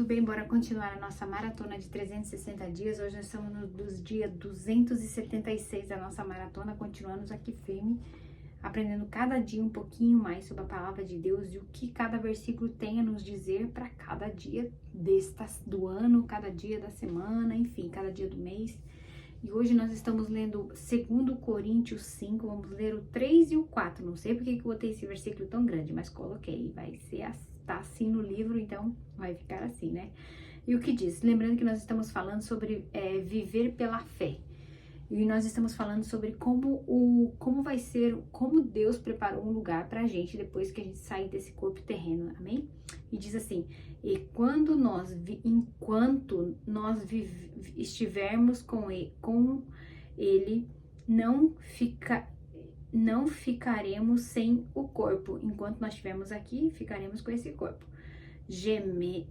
tudo bem? Bora continuar a nossa maratona de 360 dias. Hoje nós estamos nos dias 276 da nossa maratona. Continuamos aqui firme, aprendendo cada dia um pouquinho mais sobre a palavra de Deus e o que cada versículo tem a nos dizer para cada dia do ano, cada dia da semana, enfim, cada dia do mês. E hoje nós estamos lendo 2 Coríntios 5, vamos ler o 3 e o 4. Não sei porque que eu botei esse versículo tão grande, mas coloquei. Vai ser tá assim no livro, então vai ficar assim, né? E o que diz? Lembrando que nós estamos falando sobre viver pela fé. E nós estamos falando sobre como vai ser, como Deus preparou um lugar pra gente depois que a gente sair desse corpo terreno, amém? E diz assim, enquanto nós estivermos com ele não ficaremos sem o corpo. Enquanto nós estivermos aqui, ficaremos com esse corpo. Gememos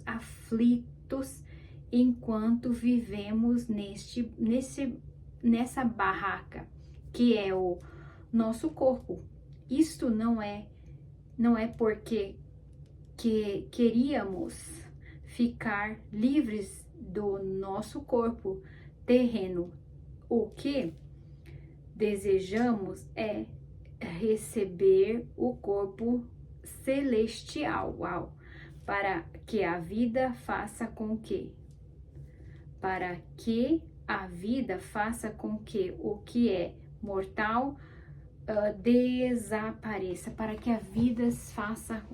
aflitos enquanto vivemos nessa barraca, que é o nosso corpo. Isto não é porque queríamos ficar livres do nosso corpo terreno. O que desejamos é receber o corpo celestial, para que a vida faça com que o que é mortal desapareça, para que a vida faça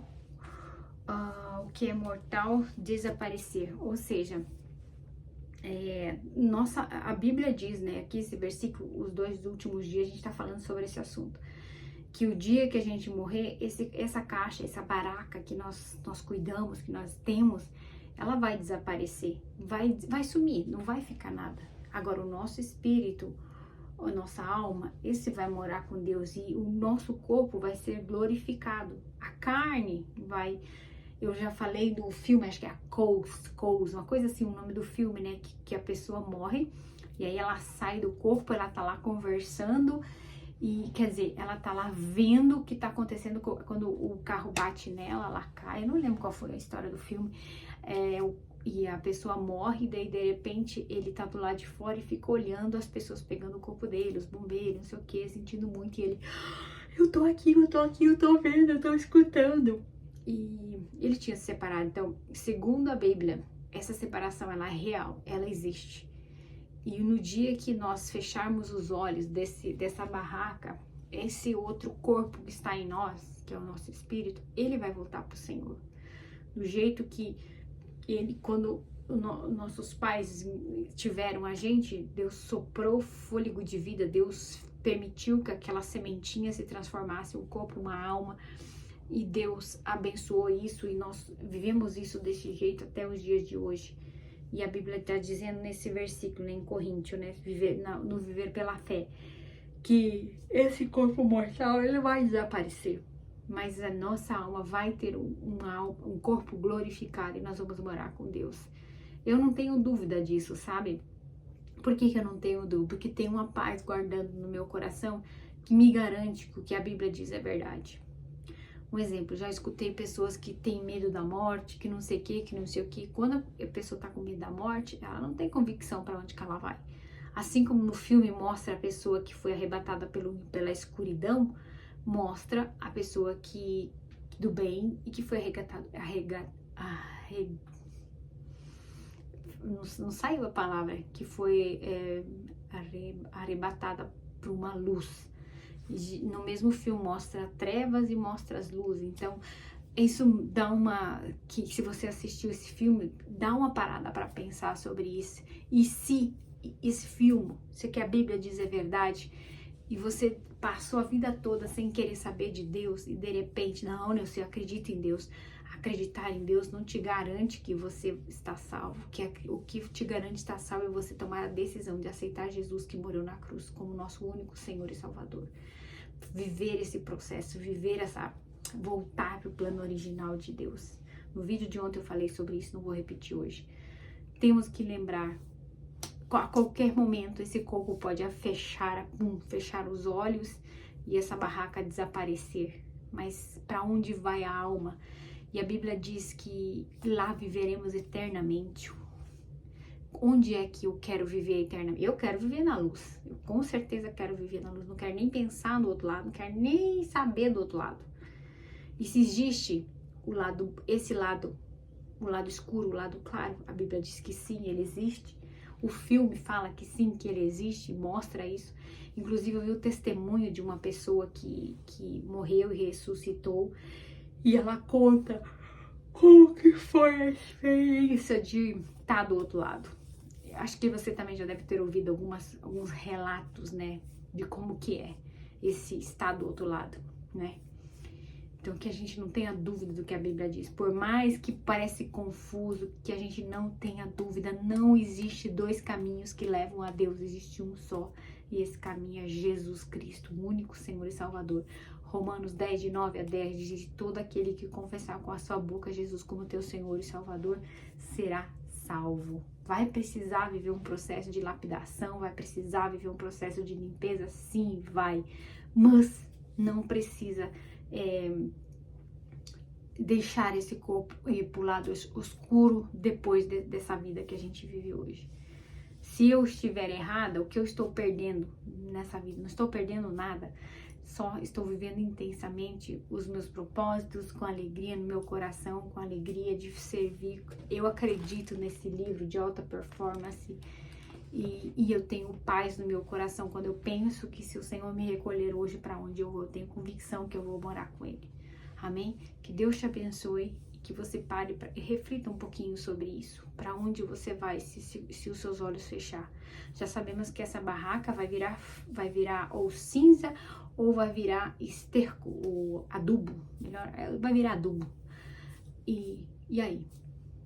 o que é mortal desaparecer. Ou seja, a Bíblia diz, né, aqui esse versículo, os 2 últimos dias a gente está falando sobre esse assunto, que o dia que a gente morrer, essa caixa, essa baraca que nós cuidamos, que nós temos, ela vai desaparecer, vai sumir, não vai ficar nada. Agora o nosso espírito, a nossa alma, esse vai morar com Deus e o nosso corpo vai ser glorificado. A carne vai... Eu já falei do filme, acho que é a Coles, uma coisa assim, o nome do filme, né? Que a pessoa morre e aí ela sai do corpo, ela tá lá conversando e, quer dizer, ela tá lá vendo o que tá acontecendo quando o carro bate nela, ela cai. Eu não lembro qual foi a história do filme. E a pessoa morre, daí de repente ele tá do lado de fora e fica olhando as pessoas pegando o corpo dele, os bombeiros, não sei o que, sentindo muito. E ele, eu tô aqui, eu tô vendo, eu tô escutando. E ele tinha se separado. Então, segundo a Bíblia, essa separação ela é real, ela existe. E no dia que nós fecharmos os olhos dessa barraca, esse outro corpo que está em nós, que é o nosso espírito, ele vai voltar para o Senhor. Do jeito que quando nossos pais tiveram a gente, Deus soprou fôlego de vida, Deus permitiu que aquela sementinha se transformasse em um corpo, uma alma. E Deus abençoou isso e nós vivemos isso desse jeito até os dias de hoje. E a Bíblia está dizendo nesse versículo, né, em Coríntios, né, no viver pela fé, que esse corpo mortal ele vai desaparecer. Mas a nossa alma vai ter um corpo glorificado e nós vamos morar com Deus. Eu não tenho dúvida disso, sabe? Por que eu não tenho dúvida? Porque tem uma paz guardando no meu coração que me garante que o que a Bíblia diz é verdade. Um exemplo, já escutei pessoas que têm medo da morte, que não sei o que. Quando a pessoa tá com medo da morte, ela não tem convicção para onde que ela vai. Assim como no filme mostra a pessoa que foi arrebatada pela escuridão, mostra a pessoa do bem e que foi não saiu a palavra, que foi arrebatada por uma luz. No mesmo filme mostra trevas e mostra as luzes. Então isso dá que se você assistiu esse filme, dá uma parada para pensar sobre isso. E se esse filme, se o que a Bíblia diz é verdade, e você passou a vida toda sem querer saber de Deus e de repente, não, eu acredito em Deus. Acreditar em Deus não te garante que você está salvo. O que te garante estar salvo é você tomar a decisão de aceitar Jesus que morreu na cruz como nosso único Senhor e Salvador. Viver esse processo, voltar para o plano original de Deus. No vídeo de ontem eu falei sobre isso, não vou repetir hoje. Temos que lembrar, a qualquer momento esse corpo pode fechar os olhos e essa barraca desaparecer. Mas para onde vai a alma E a Bíblia diz que lá viveremos eternamente. Onde é que eu quero viver eternamente? Eu quero viver na luz. Eu com certeza quero viver na luz. Não quero nem pensar no outro lado, não quero nem saber do outro lado. E se existe o lado escuro, o lado claro, a Bíblia diz que sim, ele existe. O filme fala que sim, que ele existe, mostra isso. Inclusive eu vi o testemunho de uma pessoa que morreu e ressuscitou. E ela conta como que foi a experiência de estar do outro lado. Acho que você também já deve ter ouvido alguns relatos, né, de como que é esse estar do outro lado, né? Então, que a gente não tenha dúvida do que a Bíblia diz. Por mais que parece confuso, que a gente não tenha dúvida, não existe dois caminhos que levam a Deus, existe um só. E esse caminho é Jesus Cristo, o único Senhor e Salvador. Romanos 10, de 9 a 10, diz: todo aquele que confessar com a sua boca Jesus como teu Senhor e Salvador será salvo. Vai precisar viver um processo de lapidação, vai precisar viver um processo de limpeza? Sim, vai. Mas não precisa deixar esse corpo ir para o lado escuro depois dessa vida que a gente vive hoje. Se eu estiver errada, o que eu estou perdendo nessa vida? Não estou perdendo nada, só estou vivendo intensamente os meus propósitos com alegria no meu coração, com alegria de servir. Eu acredito nesse livro de alta performance e eu tenho paz no meu coração quando eu penso que se o Senhor me recolher hoje para onde eu vou, eu tenho convicção que eu vou morar com Ele. Amém? Que Deus te abençoe e que você pare e reflita um pouquinho sobre isso. Para onde você vai se os seus olhos fechar? Já sabemos que essa barraca vai virar ou cinza ou vai virar esterco, ou adubo. Melhor, vai virar adubo. E aí?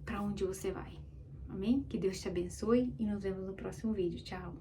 Para onde você vai? Amém? Que Deus te abençoe e nos vemos no próximo vídeo. Tchau!